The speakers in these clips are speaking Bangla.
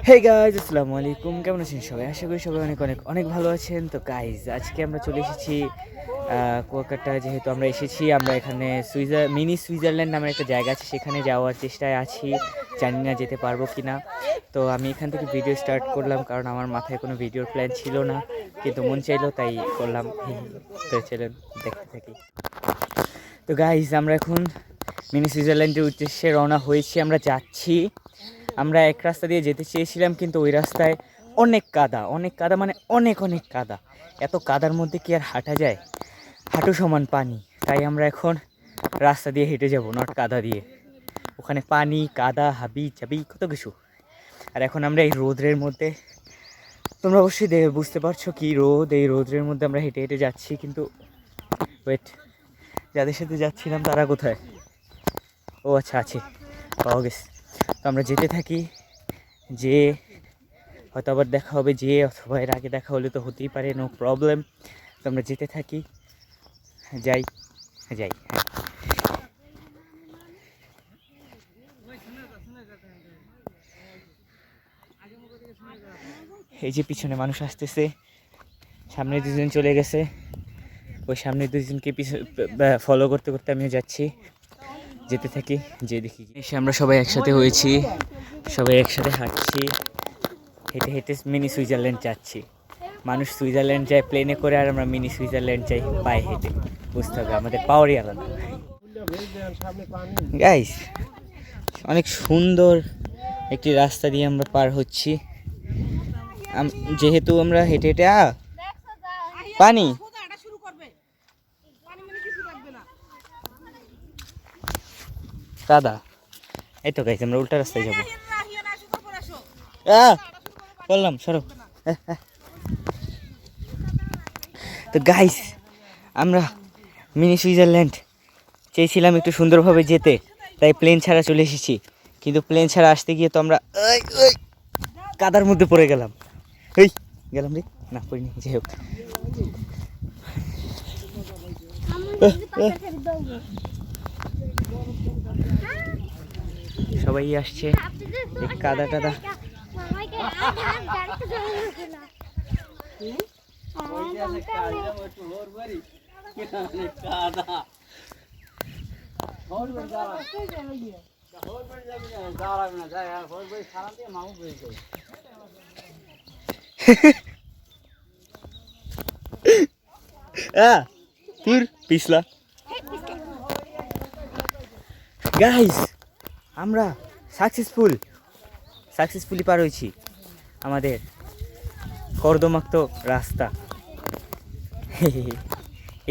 হে গাইজ, আসসালামু আলাইকুম। কেমন আছেন সবাই? আশা করি সবাই অনেক অনেক অনেক ভালো আছেন। তো গাইজ, আজকে আমরা চলে এসেছি কুয়াকাটা। যেহেতু আমরা এসেছি, আমরা এখানে মিনি সুইজারল্যান্ড নামের একটা জায়গা আছে, সেখানে যাওয়ার চেষ্টায় আছি। জানি না যেতে পারবো কি না। তো আমি এখান থেকে ভিডিও স্টার্ট করলাম, কারণ আমার মাথায় কোনো ভিডিওর প্ল্যান ছিল না, কিন্তু মন চাইলো তাই করলাম। তো চলেন দেখতে থাকি। তো গাইজ, আমরা এখন মিনি সুইজারল্যান্ডের উদ্দেশ্যে রওনা হয়েছি। আমরা যাচ্ছি। আমরা এক রাস্তা দিয়ে যেতে চেয়েছিলাম, কিন্তু ওই রাস্তায় অনেক কাদা, মানে অনেক অনেক কাদা। এত কাদার মধ্যে কি আর হাঁটা যায়? হাঁটু সমান পানি। তাই আমরা এখন রাস্তা দিয়ে হেঁটে যাব, নট কাদা দিয়ে। ওখানে পানি, কাদা, হাবি চাবি কত কিছু। আর এখন আমরা এই রোদের মধ্যে, তোমরা অবশ্যই বুঝতে পারছো কি রোদ। এই রোদের মধ্যে আমরা হেঁটে হেঁটে যাচ্ছি, কিন্তু ওয়েট, যাদের সাথে যাচ্ছিলাম তারা কোথায়? ও আচ্ছা, আছে, পাওয়া গেছে। তো আমরা যেতে থাকি, যে হয়তো আবার দেখা হবে, যে অথবা এর আগে দেখা হলে তো হতেই পারে, নো প্রবলেম। তো আমরা যেতে থাকি, যাই যাই। এই যে পিছনে মানুষ আসতেছে, সামনে দুজন চলে গেছে, ওই সামনে দুজনকে ফলো করতে করতে আমিও যাচ্ছি। যেতে থাকি, যে দেখি এসে আমরা সবাই একসাথে হয়েছি, সবাই একসাথে হাঁটছি, হেঁটে হেঁটে মিনি সুইজারল্যান্ড যাচ্ছি। মানুষ সুইজারল্যান্ড যায় প্লেনে করে, আর আমরা মিনি সুইজারল্যান্ড যাই পায়ে হেঁটে। বুঝতে হবে, আমাদের পাওয়ারই আলাদা। গাইস, অনেক সুন্দর একটি রাস্তা দিয়ে আমরা পার হচ্ছি। যেহেতু আমরা হেঁটে হেঁটে পানি কাদা, এই তো গাইস, আমরা উল্টা রাস্তায় যাবো। বললাম সরো। তো গাইস, আমরা মিনি সুইজারল্যান্ড চেয়েছিলাম একটু সুন্দরভাবে যেতে, তাই প্লেন ছাড়া চলে এসেছি। কিন্তু প্লেন ছাড়া আসতে গিয়ে তো আমরা কাদার মধ্যে পড়ে গেলাম। গেলাম রে, না পড়িনি, যাই হোক। সবাই আসছে, কাদা টাদা। পিছলা গাইস, আমরা সাকসেসফুলি পার হয়েছি আমাদের কর্দমাক্ত রাস্তা।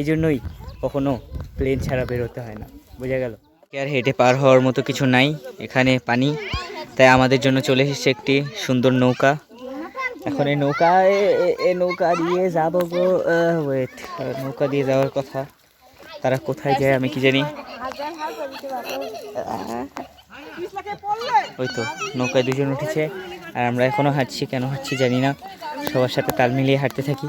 এই জন্যই কখনো প্লেন ছাড়া বেরোতে হয় না, বোঝা গেল? আর হেঁটে পার হওয়ার মতো কিছু নাই, এখানে পানি। তাই আমাদের জন্য চলে এসেছে একটি সুন্দর নৌকা। এখন এই নৌকা দিয়ে যাবো গো। ওয়েট, নৌকা দিয়ে যাওয়ার কথা, তারা কোথায় যায় আমি কি জানি। ওই তো নৌকায় দুজন উঠেছে, আর আমরা এখনো হাঁটছি। কেন হাঁটছি জানি না, সবার সাথে তাল মিলিয়ে হাঁটতে থাকি,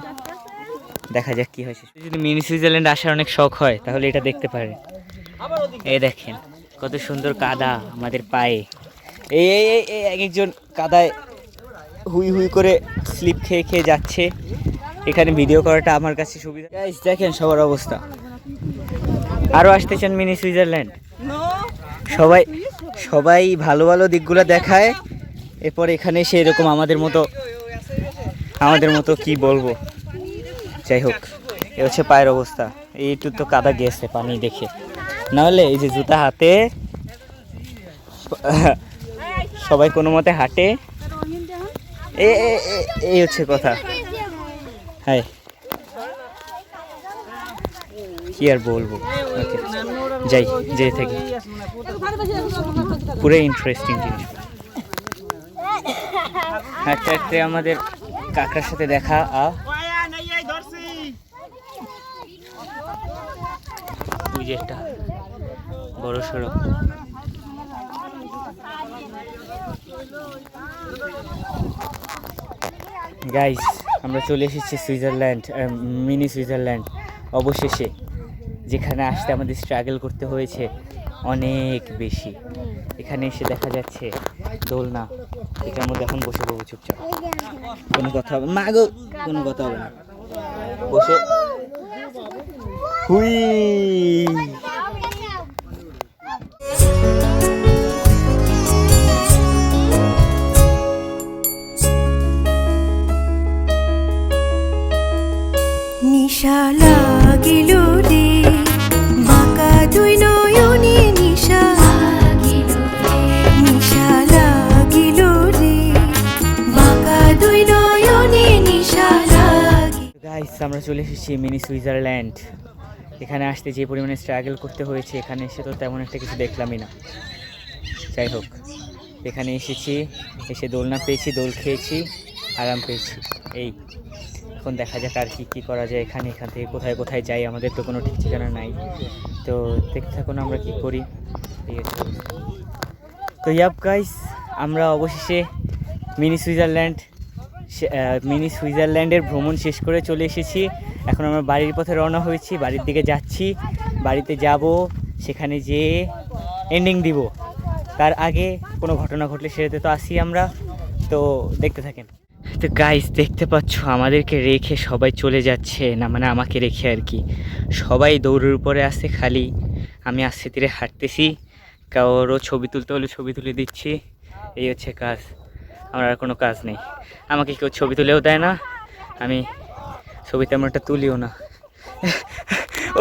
দেখা যাক কি হয়েছে। যদি মিনি সুইজারল্যান্ড আসার অনেক শখ হয়, তাহলে এটা দেখতে পারেন। এই দেখেন কত সুন্দর কাদা আমাদের পায়ে। এই এক একজন কাদায় হুই হুই করে স্লিপ খেয়ে খেয়ে যাচ্ছে। এখানে ভিডিও করাটা আমার কাছে সুবিধা। গাইস, দেখেন সবার অবস্থা। আরও আসতে চান মিনি সুইজারল্যান্ড? সবাই ভালো ভালো দিকগুলো দেখায়, এরপর এখানে এসে এরকম আমাদের মতো কি বলবো, যাই হোক, এ হচ্ছে পায়ের অবস্থা। এইটু তো কাদা গেছে পানি দেখে, নাহলে এই যে জুতা হাতে সবাই কোনো মতে হাঁটে। এই হচ্ছে কথা। হ্যাঁ, কি আর বলবো। যাই থাকি, পুরো ইন্টারেস্টিং জিনিস। হাঁটতে হাঁটতে আমাদের কাকার সাথে দেখা। একটা বড় সড়ো গাইস, আমরা চলে এসেছি মিনি সুইজারল্যান্ড অবশেষে, যেখানে আসতে আমাদের স্ট্রাগল করতে হয়েছে অনেক বেশি। এখানে এসে দেখা যাচ্ছে দোলনা, এটার মধ্যে এখন বসে পড়বো চুপচাপ, কোনো কথা হবে মা গো, কোনো কথা হবে না, বসে হুই। নিশা লাগিল রে বাঁকা দুই নয়নে, নিশা নিশা লাগিল রে বাঁকা দুই নয়নে, নিশা লাগিল। গাইস আমরা চলে এসেছি মিনি সুইজারল্যান্ড। এখানে আসতে যে পরিমাণে স্ট্রাগল করতে হয়েছে, এখানে এসে তো তেমন একটা কিছু দেখলামই না। যাই হোক, এখানে এসেছি, এসে দোলনা পেয়েছি, দোল খেয়েছি, আরাম পেয়েছি। এই এখন দেখা যাক আর কি করা যায় এখানে। এখান থেকে কোথায় কোথায় যাই, আমাদের তো কোনো ঠিক ঠিকানা নাই। তো দেখতে থাকুন আমরা কি করি। ঠিক আছে, তো ইয়াপ গাইস, আমরা অবশেষে মিনি সুইজারল্যান্ডের ভ্রমণ শেষ করে চলে এসেছি। এখন আমরা বাড়ির পথে রওনা হয়েছি, বাড়ির দিকে যাচ্ছি। বাড়িতে যাব, সেখানে যেয়ে এন্ডিং দিব। তার আগে কোনো ঘটনা ঘটলে সেটাতে তো আসি আমরা, তো দেখতে থাকেন। তো গাইস দেখতে পাচ্ছ আমাদেরকে রেখে সবাই চলে যাচ্ছে, না মানে আমাকে রেখে আর কি। সবাই দৌড়ের উপরে আসছে, খালি আমি আস্তে ধীরে হাঁটতেছি। কারোরও ছবি তুলতে হলে ছবি তুলে দিচ্ছি, এই হচ্ছে কাজ। আমার আর কোনো কাজ নেই, আমাকে কেউ ছবি তুলেও দেয় না, আমি ছবি তেমন একটা তুলিও না।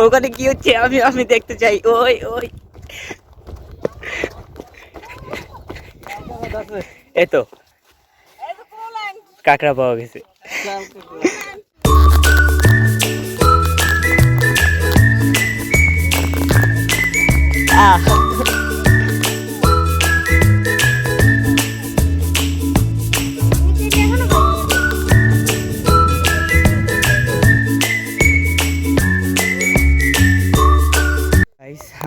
ওখানে কি হচ্ছে আমি আমি দেখতে চাই। ওই ওই এতো কাঁকড়া পাওয়া গেছে।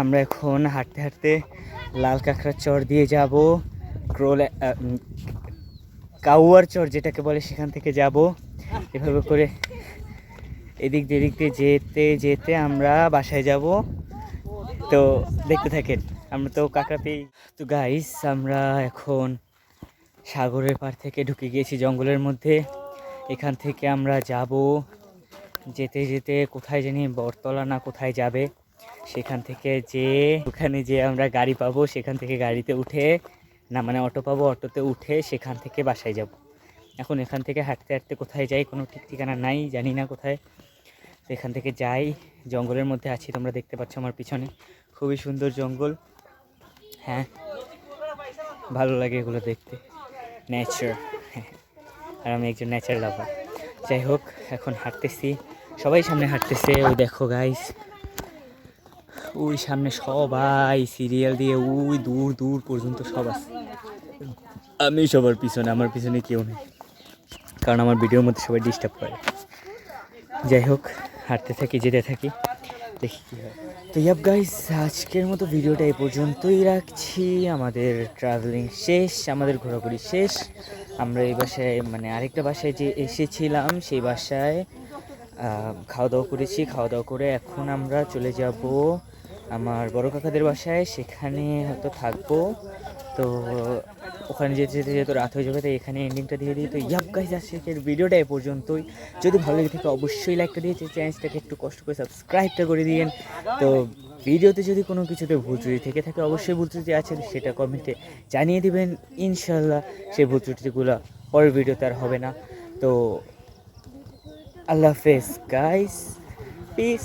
আমরা এখন হাঁটতে হাঁটতে লাল কাঁকড়ার চর দিয়ে যাব, কাউয়ার চর যেটাকে বলে, সেখান থেকে যাব। এভাবে করে এদিক দিয়ে যেতে যেতে আমরা বাসায় যাব। তো দেখতে থাকেন, আমরা তো কাঁকড়া পেয়ে। তো গাইস আমরা এখন সাগরের পাড় থেকে ঢুকে গিয়েছি জঙ্গলের মধ্যে। এখান থেকে আমরা যাব, যেতে যেতে কোথায় জানি বটতলা না কোথায় যাবে, সেখান থেকে ওখানে যে আমরা গাড়ি পাবো, সেখান থেকে গাড়িতে উঠে, না মানে অটো পাবো, অটোতে উঠে সেখান থেকে বাসায় যাব। এখন এখান থেকে হাঁটতে হাঁটতে কোথায় যাই কোনো ঠিক ঠিকানা নাই, জানি না কোথায়। তো এখান থেকে যাই, জঙ্গলের মধ্যে আছি, তোমরা দেখতে পাচ্ছ আমার পিছনে খুবই সুন্দর জঙ্গল। হ্যাঁ, ভালো লাগে এগুলো দেখতে, নেচার। আর আমি একজন নেচার লাভার। যাই হোক, এখন হাঁটতেছি, সবাই সামনে হাঁটতেছে। ওই দেখো গাইস, ওই সামনে সবাই সিরিয়াল দিয়ে ওই দূর দূর পর্যন্ত সব আছে। আমি সবার পিছনে, আমার পিছনে কেউ নেই, কারণ আমার ভিডিওর মধ্যে সবাই ডিস্টার্ব করে। যাই হোক, হাঁটতে থাকি, যেতে থাকি, দেখি কী হয়। তো ইয়াপ গাইস, আজকের মতো ভিডিওটা এই পর্যন্তই রাখছি। আমাদের ট্রাভেলিং শেষ, আমাদের ঘোরাঘুরি শেষ। আমরা এই বাসায় মানে আরেকটা বাসায় যে এসেছিলাম, সেই বাসায় খাওয়া দাওয়া করেছি। খাওয়া দাওয়া করে এখন আমরা চলে যাব আমার বড় কাকাদের বাসায়, সেখানে হয়তো থাকবো। তো ওখানে যেতে যেতে যেহেতু রাত হয়ে যাবে, তাই এখানে এন্ডিংটা দিয়ে দিই। তো ইয়াপ গাইস, আজকের ভিডিওটা এ পর্যন্তই। যদি ভালো লেগে থাকে অবশ্যই লাইকটা দিয়ে চ্যানেলটাকে একটু কষ্ট করে সাবস্ক্রাইবটা করে দিন। তো ভিডিওতে যদি কোনো কিছুতে ভুল ত্রুটি থেকে থাকে, অবশ্যই ভুল ত্রুটি আছে সেটা কমেন্টে জানিয়ে দিবেন। ইনশাল্লাহ সেই ভুল ত্রুটিগুলো পরের ভিডিওতে আর হবে না। তো আল্লাহ হাফেজ গাইস, পিস।